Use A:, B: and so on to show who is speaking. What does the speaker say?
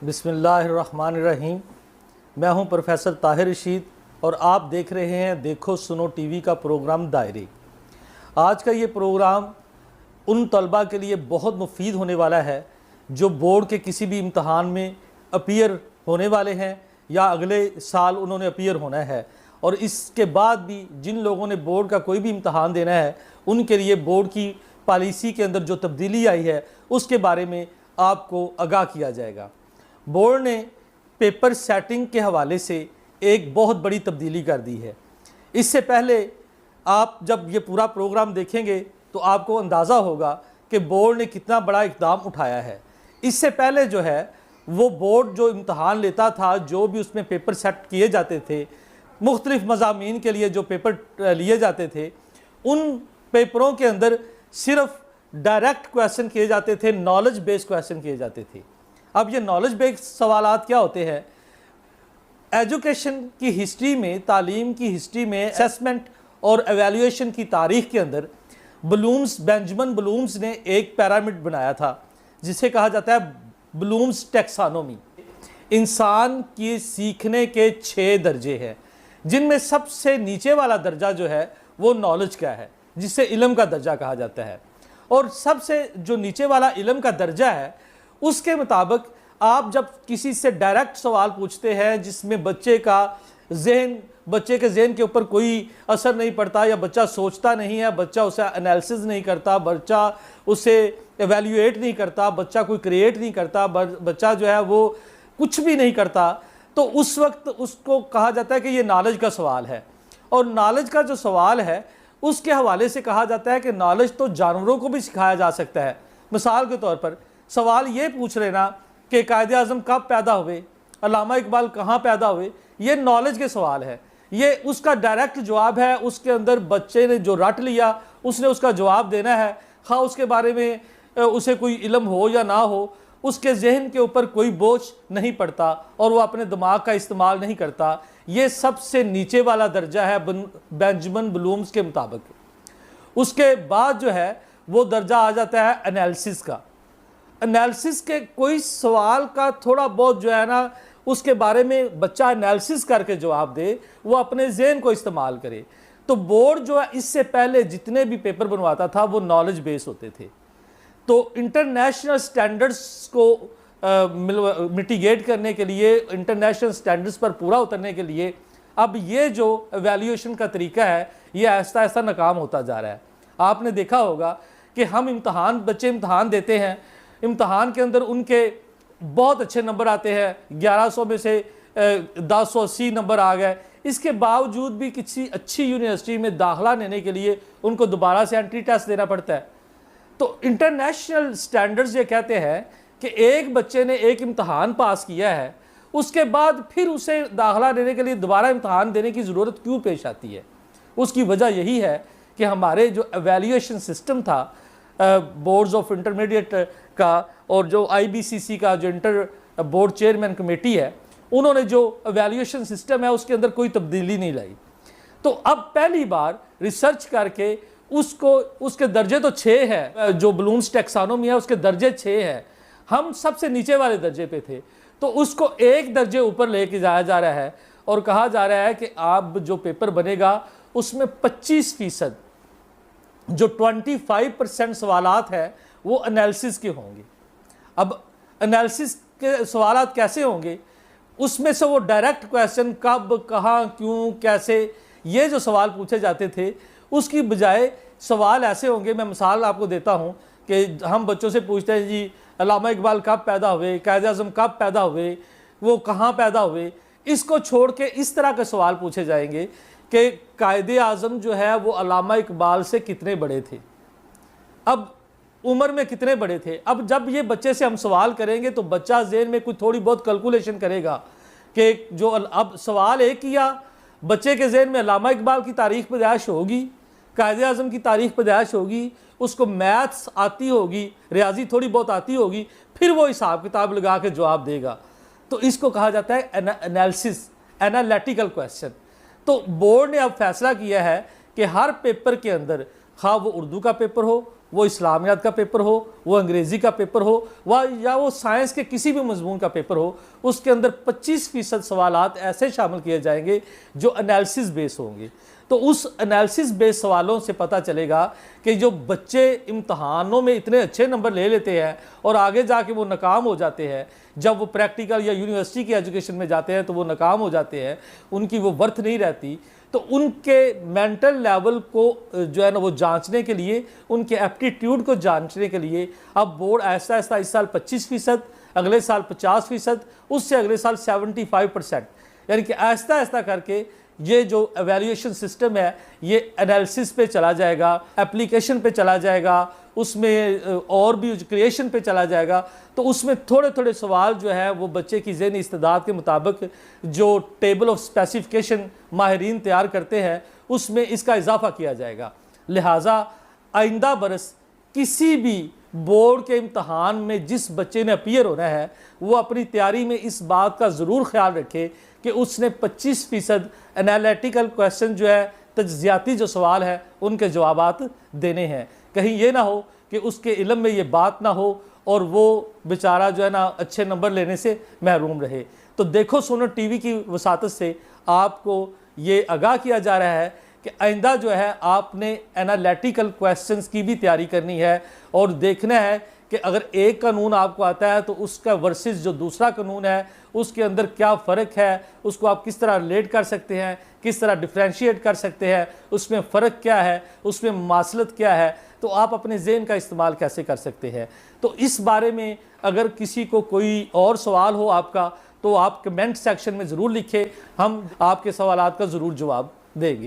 A: बिस्मिल्लाहिर्रहमानिर्रहीम। मैं हूं प्रोफेसर ताहिर रशीद और आप देख रहे हैं देखो सुनो टीवी का प्रोग्राम दायरे। आज का ये प्रोग्राम उन तलबा के लिए बहुत मुफीद होने वाला है जो बोर्ड के किसी भी इम्तहान में अपीयर होने वाले हैं या अगले साल उन्होंने अपीयर होना है, और इसके बाद भी जिन लोगों ने बोर्ड का कोई भी इम्तहान देना है उनके लिए बोर्ड की पॉलिसी के अंदर जो तब्दीली आई है उसके बारे में आपको आगाह किया जाएगा। बोर्ड ने पेपर सेटिंग के हवाले से एक बहुत बड़ी तब्दीली कर दी है। इससे पहले आप जब ये पूरा प्रोग्राम देखेंगे तो आपको अंदाज़ा होगा कि बोर्ड ने कितना बड़ा इक़दाम उठाया है। इससे पहले जो है वो बोर्ड जो इम्तहान लेता था, जो भी उसमें पेपर सेट किए जाते थे, मुख्तलिफ़ मज़ामीन के लिए जो पेपर लिए जाते थे, उन पेपरों के अंदर सिर्फ डायरेक्ट क्वेश्चन किए जाते थे, नॉलेज बेस्ड क्वेश्चन किए जाते थे। अब ये नॉलेज बेस्ड सवालात क्या होते हैं? एजुकेशन की हिस्ट्री में, तालीम की हिस्ट्री में असेसमेंट और एवेल्यूएशन की तारीख के अंदर बेंजामिन ब्लूम्स ने एक पिरामिड बनाया था जिसे कहा जाता है ब्लूम्स टैक्सोनॉमी। इंसान के सीखने के 6 दर्जे हैं, जिनमें सबसे नीचे वाला दर्जा जो है वो नॉलेज का है, जिसे इल्म का दर्जा कहा जाता है। और सबसे जो नीचे वाला इल्म का दर्जा है उसके मुताबिक आप जब किसी से डायरेक्ट सवाल पूछते हैं जिसमें बच्चे के जहन के ऊपर कोई असर नहीं पड़ता, या बच्चा सोचता नहीं है, बच्चा उसे एनालिसिस नहीं करता, बच्चा उसे एवेल्यूएट नहीं करता, बच्चा कोई क्रिएट नहीं करता, बच्चा जो है वो कुछ भी नहीं करता, तो उस वक्त उसको कहा जाता है कि ये नॉलेज का सवाल है। और नॉलेज का जो सवाल है उसके हवाले से कहा जाता है कि नॉलेज तो जानवरों को भी सिखाया जा सकता है। मिसाल के तौर पर सवाल ये पूछ लेना कि कायदे आज़म कब पैदा हुए, अल्लामा इकबाल कहाँ पैदा हुए, ये नॉलेज के सवाल है। ये उसका डायरेक्ट जवाब है, उसके अंदर बच्चे ने जो रट लिया उसने उसका जवाब देना है, हाँ उसके बारे में उसे कोई इल्म हो या ना हो, उसके जहन के ऊपर कोई बोझ नहीं पड़ता और वो अपने दिमाग का इस्तेमाल नहीं करता। ये सबसे नीचे वाला दर्जा है बेंजामिन ब्लूम्स के मुताबिक। उसके बाद जो है वो दर्जा आ जाता है एनालिसिस का। एनालिसिस के कोई सवाल का थोड़ा बहुत जो है ना उसके बारे में बच्चा एनालिसिस करके जवाब दे, वो अपने जहन को इस्तेमाल करे। तो बोर्ड जो है इससे पहले जितने भी पेपर बनवाता था वो नॉलेज बेस होते थे। तो इंटरनेशनल स्टैंडर्ड्स को मिटिगेट करने के लिए, इंटरनेशनल स्टैंडर्ड्स पर पूरा उतरने के लिए अब ये जो एवेल्यूएशन का तरीका है ये आहिस्ता आहिस्ता नाकाम होता जा रहा है। आपने देखा होगा कि हम बच्चे इम्तहान देते हैं, इम्तहान के अंदर उनके बहुत अच्छे नंबर आते हैं, 1100 में से 1080 नंबर आ गए। इसके बावजूद भी किसी अच्छी यूनिवर्सिटी में दाखिला लेने के लिए उनको दोबारा से एंट्री टेस्ट देना पड़ता है। तो इंटरनेशनल स्टैंडर्ड्स ये कहते हैं कि एक बच्चे ने एक इम्तहान पास किया है, उसके बाद फिर उसे दाखिला लेने के लिए दोबारा इम्तहान देने की ज़रूरत क्यों पेश आती है? उसकी वजह यही है कि हमारे जो एवेल्यूएशन सिस्टम था बोर्ड्स ऑफ इंटरमीडिएट का और जो IBCC का जो इंटर बोर्ड चेयरमैन कमेटी है, उन्होंने जो एवेल्यूएशन सिस्टम है उसके अंदर कोई तब्दीली नहीं लाई। तो अब पहली बार रिसर्च करके उसके दर्जे तो 6 है, जो ब्लूम्स टैक्सोनॉमी है उसके दर्जे 6 हैं, हम सबसे नीचे वाले दर्जे पे थे, तो उसको एक दर्जे ऊपर लेके जाया जा रहा है और कहा जा रहा है कि आप जो पेपर बनेगा उसमें 25% जो 25% सवालात है वो एनालिसिस के होंगे। अब एनालिसिस के सवालात कैसे होंगे? उसमें से वो डायरेक्ट क्वेश्चन कब, कहाँ, क्यों, कैसे, ये जो सवाल पूछे जाते थे उसकी बजाय सवाल ऐसे होंगे। मैं मिसाल आपको देता हूँ कि हम बच्चों से पूछते हैं जी अल्लामा इकबाल कब पैदा हुए, कायदे आज़म कब पैदा हुए, वो कहाँ पैदा हुए। इसको छोड़ के इस तरह के सवाल पूछे जाएंगे कि कायदे आज़म जो है वो अल्लामा इकबाल से कितने बड़े थे, अब उम्र में कितने बड़े थे। अब जब ये बच्चे से हम सवाल करेंगे तो बच्चा ज़हन में कुछ थोड़ी बहुत कैलकुलेशन करेगा कि जो अब सवाल एक किया, बच्चे के ज़हन में अल्लामा इकबाल की तारीख़ पैदाइश होगी, कायदे आज़म की तारीख़ पैदाइश होगी, उसको मैथ्स आती होगी, रियाजी थोड़ी बहुत आती होगी, फिर वो हिसाब किताब लगा के जवाब देगा। तो इसको कहा जाता है एनालिसिस, एनालिटिकल क्वेश्चन। तो बोर्ड ने अब फैसला किया है कि हर पेपर के अंदर, खा वो उर्दू का पेपर हो, वो इस्लामियात का पेपर हो, वो अंग्रेज़ी का पेपर हो, या वो साइंस के किसी भी मजमून का पेपर हो, उसके अंदर 25% सवालात ऐसे शामिल किए जाएंगे जो एनालिसिस बेस होंगे। तो उस एनालिसिस बेस सवालों से पता चलेगा कि जो बच्चे इम्तहानों में इतने अच्छे नंबर ले लेते हैं और आगे जाके वो नाकाम हो जाते हैं, जब वो प्रैक्टिकल या यूनिवर्सिटी की एजुकेशन में जाते हैं तो वो नाकाम हो जाते हैं, उनकी वो वर्थ नहीं रहती। तो उनके मेंटल लेवल को जो है ना वो जांचने के लिए, उनके एप्टीट्यूड को जांचने के लिए अब बोर्ड ऐसा ऐसा इस साल 25%, अगले साल 50%, उससे अगले साल 75%, यानी कि ऐसा ऐसा करके ये जो एवेल्यूएशन सिस्टम है ये एनालिसिस पे चला जाएगा, एप्लीकेशन पे चला जाएगा, उसमें और भी क्रिएशन पे चला जाएगा। तो उसमें थोड़े थोड़े सवाल जो है वो बच्चे की ज़हनी इस्तेदाद के मुताबिक जो टेबल ऑफ स्पेसिफिकेशन माहिरीन तैयार करते हैं उसमें इसका इजाफा किया जाएगा। लिहाजा आइंदा बरस किसी भी बोर्ड के इम्तहान में जिस बच्चे ने अपीयर होना है वो अपनी तैयारी में इस बात का ज़रूर ख्याल रखे कि उसने 25% एनालिटिकल क्वेश्चन जो है, तज्जियाती जो सवाल है उनके जवाबात देने हैं। कहीं ये ना हो कि उसके इल्म में ये बात ना हो और वो बेचारा जो है ना अच्छे नंबर लेने से महरूम रहे। तो देखो सुनो टीवी की वसातत से आपको ये आगाह किया जा रहा है कि आइंदा जो है आपने एनालिटिकल क्वेश्चंस की भी तैयारी करनी है और देखना है कि अगर एक कानून आपको आता है तो उसका वर्सेस जो दूसरा कानून है उसके अंदर क्या फ़र्क है, उसको आप किस तरह रिलेट कर सकते हैं, किस तरह डिफ्रेंशिएट कर सकते हैं, उसमें फ़र्क क्या है, उसमें मासलत क्या है, तो आप अपने ज़हन का इस्तेमाल कैसे कर सकते हैं। तो इस बारे में अगर किसी को कोई और सवाल हो आपका तो आप कमेंट सेक्शन में ज़रूर लिखें, हम आपके सवालात का ज़रूर जवाब देंगे।